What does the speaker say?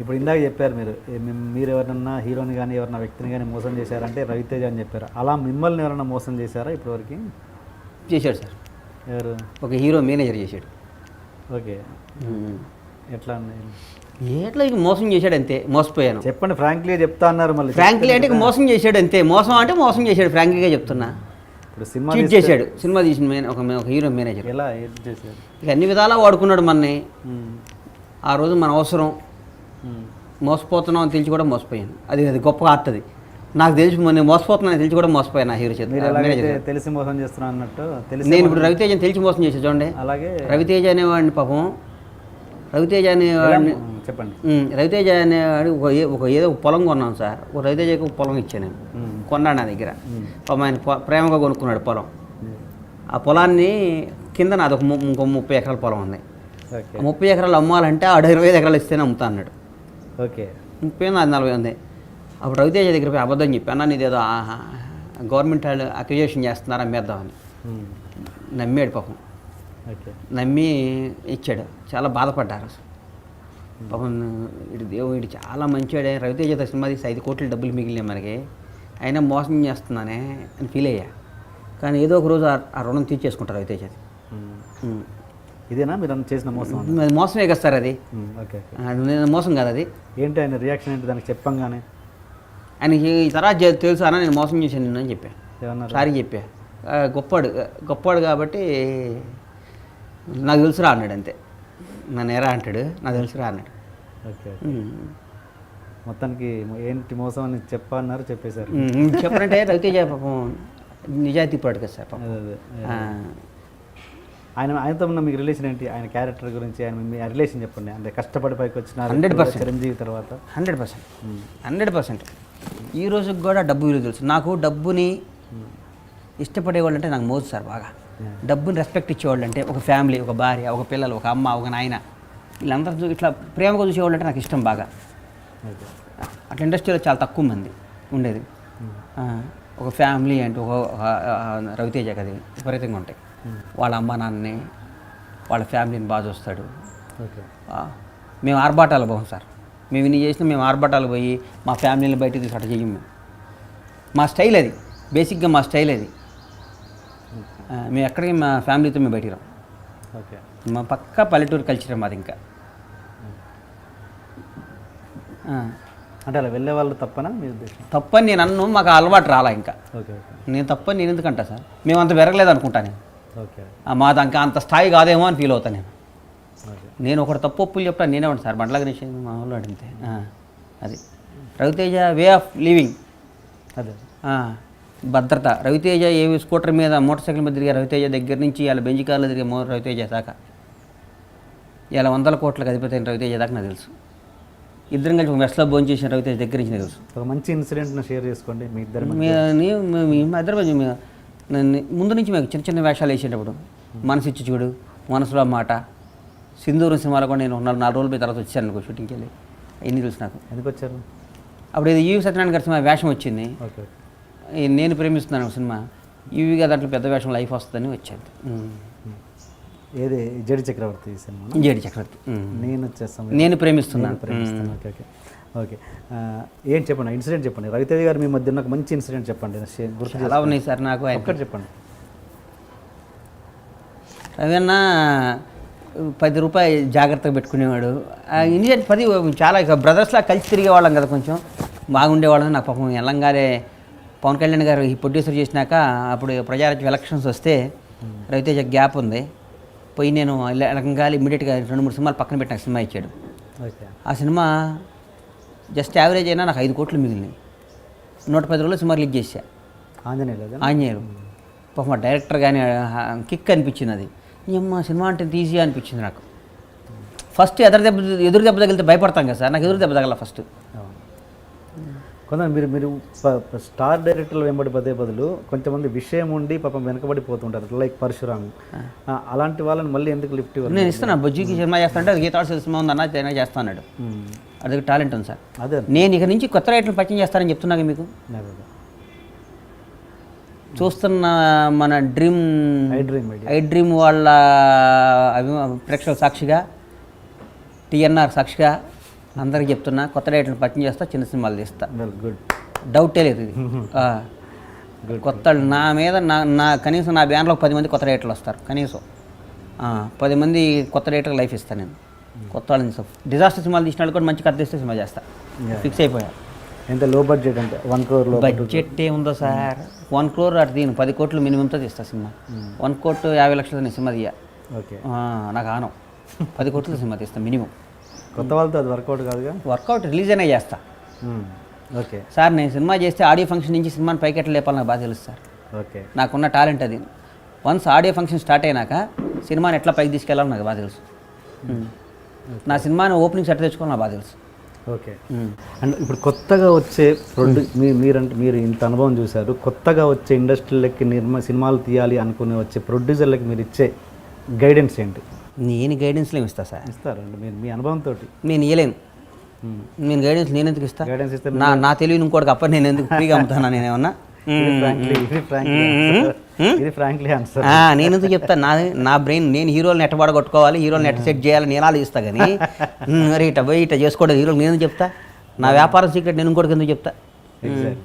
ఇప్పుడు ఇందాక చెప్పారు మీరు ఎవరన్నా హీరోని కానీ ఎవరన్నా వ్యక్తిని కానీ మోసం చేశారంటే రవితేజ అని చెప్పారు. అలా మిమ్మల్ని ఎవరన్నా మోసం చేశారా ఇప్పటివరకు? చేశాడు సార్. ఎవరు? ఒక హీరో మేనేజర్ చేశాడు. ఓకే, ఎట్లా ఎట్లా ఇక మోసం చేశాడు అంతే, మోసపోయాను. చెప్పండి, ఫ్రాంక్లీగా చెప్తా అన్నారు. మళ్ళీ ఫ్రాంక్లీ అంటే ఇక మోసం చేశాడు అంతే, మోసం అంటే మోసం చేశాడు, ఫ్రాంక్లీగా చెప్తున్నా. ఇప్పుడు సినిమా చీట్ చేశాడు. సినిమా తీసిన ఒక హీరో మేనేజర్. ఎలా చేశారు? ఇక అన్ని విధాలా వాడుకున్నాడు మనని. ఆ రోజు మన అవసరం, మోసపోతున్నాం అని తెలిసి కూడా మోసపోయాను. అది గొప్ప ఆర్ట్. అది నాకు తెలిసి నేను మోసపోతున్నాను తెలిసి కూడా మోసపోయాను ఆ హీరో చేత. తెలిసి మోసం చేస్తున్నా అన్నట్టు నేను ఇప్పుడు రవితేజని తెలిసి మోసం చేసా చూడండి. అలాగే రవితేజ అనేవాడిని పాపం, రవితేజ అనేవాడిని చెప్పండి. రవితేజ అనేవాడు ఏదో ఒక పొలం కొన్నాను సార్. ఒక రవితేజకి ఒక పొలం ఇచ్చాను నేను, కొన్నాడు నా దగ్గర. పాపం ఆయన ప్రేమగా కొనుక్కున్నాడు పొలం. ఆ పొలాన్ని కింద నాది ఇంకో 30 ఎకరాల పొలం ఉంది. 30 ఎకరాలు అమ్మాలంటే 25 ఎకరాలు ఇస్తేనే అమ్ముతా అన్నాడు. ఓకే, 30 నాది 40 ఉంది. అప్పుడు రవితేజ దగ్గర పోయి అబద్ధం చెప్పి, అన్న నీదేదో గవర్నమెంట్ వాళ్ళు అక్విజిషన్ చేస్తున్నారు అమ్మేద్దామని. నమ్మాడు పాపం. నమ్మి ఇచ్చాడు. చాలా బాధపడ్డారు పాపం. వీడు చాలా మంచివాడే, రవితేజ సినిమా తీసి 5 కోట్ల డబ్బులు మిగిలినాయి మనకి, అయినా మోసం చేస్తున్నానే అని ఫీల్ అయ్యా. కానీ ఏదో ఒక రోజు ఆ రుణం తీర్చేసుకుంటారు రవితేజ. ఇదేనా మీరు చేసిన మోసం? అది మోసమే కదా సార్. అది మోసం కాదు. అది ఏంటి ఆయన రియాక్షన్ ఏంటి దానికి చెప్పంగానే? ఆయనకి ఈ తర్వాత తెలుసు అన్న నేను మోసం చేశాను నిన్ను అని చెప్పా. సారీ చెప్పా. గొప్పవాడు కాబట్టి నాకు తెలుసురా అన్నాడు అంతే. నన్ను ఎరా అంటాడు, నాకు తెలుసురా అన్నాడు. ఓకే, మొత్తానికి ఏంటి మోసం అని చెప్పన్నారు, చెప్పేశారు. చెప్పారంటే రవితేజ పాపం నిజాయితీ పడు కదా సార్ పాపం. ఆయనతో ఉన్న మీకు రిలేషన్ ఏంటి? ఆయన క్యారెక్టర్ గురించి ఆయన మీ రిలేషన్ చెప్పండి. అంటే కష్టపడి పైకి వచ్చిన 100% చిరంజీవి తర్వాత 100% ఈ రోజుకి కూడా డబ్బు విలువ తెలుసు నాకు. డబ్బుని ఇష్టపడేవాళ్ళు అంటే నాకు మోజు సార్ బాగా. డబ్బుని రెస్పెక్ట్ ఇచ్చేవాళ్ళు అంటే ఒక ఫ్యామిలీ, ఒక భార్య, ఒక పిల్లలు, ఒక అమ్మ, ఒక నాయన, వీళ్ళందరూ ఇట్లా ప్రేమగా చూసేవాళ్ళు అంటే నాకు ఇష్టం బాగా. అట్లా ఇండస్ట్రీలో చాలా తక్కువ మంది ఉండేది. ఒక ఫ్యామిలీ అంటే ఒక రవితేజ కది విపరీతంగా ఉంటాయి. వాళ్ళ అమ్మ నాన్నని, వాళ్ళ ఫ్యామిలీని బాగా చూస్తాడు. మేము ఆర్భాటాలు పోం సార్. మేము ఇన్ని చేసినా మేము ఆర్భాటాలు పోయి మా ఫ్యామిలీని బయటకు తీసి అట్లా చెయ్యం. మా స్టైల్ అది, బేసిక్గా మా స్టైల్ అది. మేము ఎక్కడికి మా ఫ్యామిలీతో మేము బయటికి రాం. ఓకే, మా పక్కా పల్లెటూరు కల్చర్ మాది. ఇంకా అంటే అలా వెళ్ళే వాళ్ళు తప్పనా మీ ఉద్దేశం? తప్పని నేను అన్ను, మాకు అలవాటు రాలా ఇంకా. ఓకే, నేను తప్పని నేను ఎందుకంటా సార్, మేము అంత పెరగలేదు అనుకుంటా నేను. ఓకే, మాది ఇంకా అంత స్థాయి కాదేమో అని ఫీల్ అవుతాను నేను. నేను ఒకటి తప్పు ఒప్పులు చెప్తాను నేనే ఉంటాను సార్. బండ్ల గణేష్ మా వాళ్ళు అడిగితే అది రవితేజ వే ఆఫ్ లివింగ్. అదే భద్రత. రవితేజ ఏవి స్కూటర్ మీద మోటార్ సైకిల్ మీద తిరిగే రవితేజ దగ్గర నుంచి ఇలా బెంజి కార్లో తిరిగే రవితేజ దాకా, ఇలా 100 కోట్లకు అధిపతి అయిన రవితేజ దాకా నాకు తెలుసు. ఇద్దరం కలిసి ఒక మెస్లో భోజనం చేసిన రవితేజ దగ్గర నుంచి నాకు తెలుసు. ఒక మంచి ఇన్సిడెంట్ని షేర్ చేసుకోండి మీ ఇద్దరు. ముందు నుంచి మాకు చిన్న చిన్న వేషాలు వేసేటప్పుడు మనసు ఇచ్చి చూడు, మనసులో మాట, సింధూరం సినిమాలో కూడా నేను 4 రోజుల పోయి తర్వాత వచ్చాను అనుకో షూటింగ్కి వెళ్ళి. ఎన్ని తెలుసు నాకు. ఎందుకు వచ్చారు? అప్పుడు ఇది ఈవి సత్యనారాయణ గారి సినిమా వేషం వచ్చింది. నేను ప్రేమిస్తున్నాను సినిమా. ఈవిగా దాంట్లో పెద్ద వేషం లైఫ్ వస్తుందని వచ్చాను. ఏది? జడి చక్రవర్తి సినిమా. జడి చక్రవర్తి. నేను ప్రేమిస్తున్నాను. Okay, okay, okay. ఏం చెప్పండి, ఇన్సిడెంట్ చెప్పండి. రవితేజ గారు మీ మధ్య నాకు మంచి ఇన్సిడెంట్ చెప్పండి. గుర్తు ఎలా ఉన్నాయి సార్ నాకు. ఒక్కటి చెప్పండి. రవన్న 10 రూపాయలు జాగ్రత్తగా పెట్టుకునేవాడు. ఇన్సిడెంట్ 10 చాలా ఇక బ్రదర్స్లా కలిసి తిరిగేవాళ్ళం కదా, కొంచెం బాగుండేవాళ్ళం. నాకు పాపం ఎల్లంగానే పవన్ కళ్యాణ్ గారు ఈ ప్రొడ్యూసర్ చేసినాక అప్పుడు ప్రజారాజ్యం ఎలక్షన్స్ వస్తే రవితేజ గ్యాప్ ఉంది పోయి నేను ఎలకంగాలి ఇమ్మీడియట్గా 2-3 సినిమాలు పక్కన పెట్టి నాకు సినిమా ఇచ్చాడు. ఆ సినిమా జస్ట్ యావరేజ్ అయినా నాకు 5 కోట్లు మిగిలినాయి. 110 రోజులు సినిమా రిలీజ్ చేశా. ఆంజనేయులు. పాపం మా డైరెక్టర్ కానీ కిక్ అనిపించింది. అది అమ్మ సినిమా అంటే ఈజీ అనిపించింది నాకు. ఫస్ట్ ఎదురు దెబ్బ తగిలితే భయపడతాం కదా సార్, నాకు ఎదురు దెబ్బ తగల ఫస్ట్. కొంత మీరు స్టార్ డైరెక్టర్లు వెంబడి పదే బదులు కొంతమంది విషయం ఉండి పాపం వెనకబడిపోతుంటారు, లైక్ పరశురాము. అలాంటి వాళ్ళని మళ్ళీ ఎందుకు లిఫ్ట్ ఇవ్వాలి? నేను ఇస్తాను. బొజ్జుకి సినిమా చేస్తానంటే గీతాడు సినిమా ఉంది అన్న చేస్తాడు. అది టాలెంట్ ఉంది సార్. అదే నేను ఇక నుంచి కొత్త రైటర్లు పరిచయం చేస్తానని చెప్తున్నాను మీకు. చూస్తున్న మన డ్రీమ్ ఐ డ్రీమ్ వాళ్ళ ప్రేక్షకుల సాక్షిగా టిఎన్ఆర్ సాక్షిగా అందరికి చెప్తున్నా, కొత్త డైరెక్టర్ని పరిచయం చేస్తా, చిన్న సినిమాలు తీస్తా. గుడ్. డౌటే లేదు ఇది. కొత్త నా మీద నా కనీసం నా బ్యానర్లో 10 మంది కొత్త డైరెక్టర్లు వస్తారు కనీసం. 10 మంది కొత్త డైరెక్టర్కి లైఫ్ ఇస్తాను నేను. కొత్త వాళ్ళని డిజాస్టర్ సినిమాలు తీసిన వాళ్ళు కూడా మంచి కథ తీస్తే సినిమా చేస్తా. ఫిక్స్ అయిపోయా. ఎంత లో బడ్జెట్ అంటే 1 crore లో బడ్జెట్ ఏముందో సార్, 1 crore అటు దీని 10 కోట్లు మినిమంతో తీస్తా సినిమా. 1 కోటి 50 లక్షలతో నేను సినిమా తీయ. ఓకే. నాకు ఆనం 10 కోట్లతో సినిమా తీస్తా మినిమం. కొత్త వాళ్ళతో అది వర్కౌట్ కాదుగా. వర్కౌట్ రిలీజ్ అయినా చేస్తా. ఓకే సార్ నేను సినిమా చేస్తే ఆడియో ఫంక్షన్ నుంచి సినిమాని పైకి ఎట్లా లేపాలి నాకు బాగా తెలుసు సార్. ఓకే. నాకున్న టాలెంట్ అది. వన్స్ ఆడియో ఫంక్షన్ స్టార్ట్ అయినాక సినిమాని ఎట్లా పైకి తీసుకెళ్ళాలో నాకు బాగా తెలుసు. నా సినిమాని ఓపెనింగ్ సెట్ తెచ్చుకోవాలి నాకు బాగా తెలుసు. ఓకే. అండ్ ఇప్పుడు కొత్తగా వచ్చే మీరు ఇంత అనుభవం చూశారు, కొత్తగా వచ్చే ఇండస్ట్రీలకి సినిమాలు తీయాలి అనుకునే వచ్చే ప్రొడ్యూసర్లకి మీరు ఇచ్చే గైడెన్స్ ఏంటి? నేను గైడెన్స్లో ఇస్తా సార్. ఇస్తారండి మీరు మీ అనుభవంతో? నేను ఇవ్వలేను. నేను గైడెన్స్ నేను ఎందుకు ఇస్తా? గైడెన్స్ ఇస్తే నా తెలివి ఇంకోటికి అప్పటి నేను ఎందుకు ఫ్రీగా అమ్ముతాను నేనేమన్నా? నేను ఎందుకు చెప్తాను? నా బ్రెయిన్ నేను హీరోలు నెట్ పడగొట్టుకోవాలి, హీరోలు నెట్ సెట్ చేయాలి నేను ఆలోచిస్తా. కానీ మరి ఇట పోయి ఇట చేసుకోవడం హీరోలు నేను చెప్తా? నా వ్యాపారం సీక్రెట్ నేను ఇంకోటికి ఎందుకు చెప్తా?